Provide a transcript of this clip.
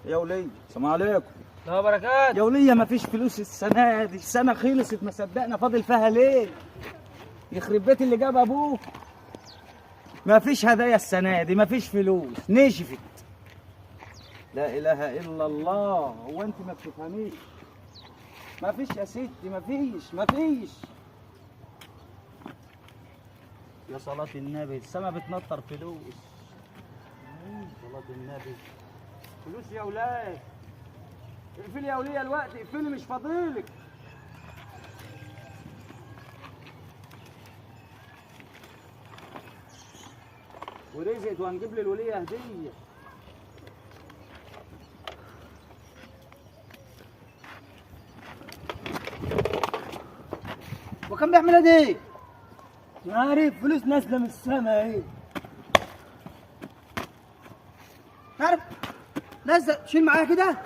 يا ولية السلام عليكم. لا بركات. يا ولية مفيش فلوس السنة دي، السنة خلصت ما صدقنا، فاضل فيها ليه؟ يخرب بيت اللي جاب أبوه. مفيش هدايا السنة دي، مفيش فلوس، نشفت. لا إله إلا الله، هو أنت ما بتفهميش؟ مفيش يا ستي، مفيش. يا صلاة النبي السما بتنطر فلوس. صلاة النبي فلوس يا ولاد. اقفلي يا ولية الوقت، اقفلي مش فاضيلك. ورزقت وهنجيب للولية هدية. وكان بيعملها دي؟ عارف فلوس نازله من السما اهي. عارف نزل شيل معايا كده.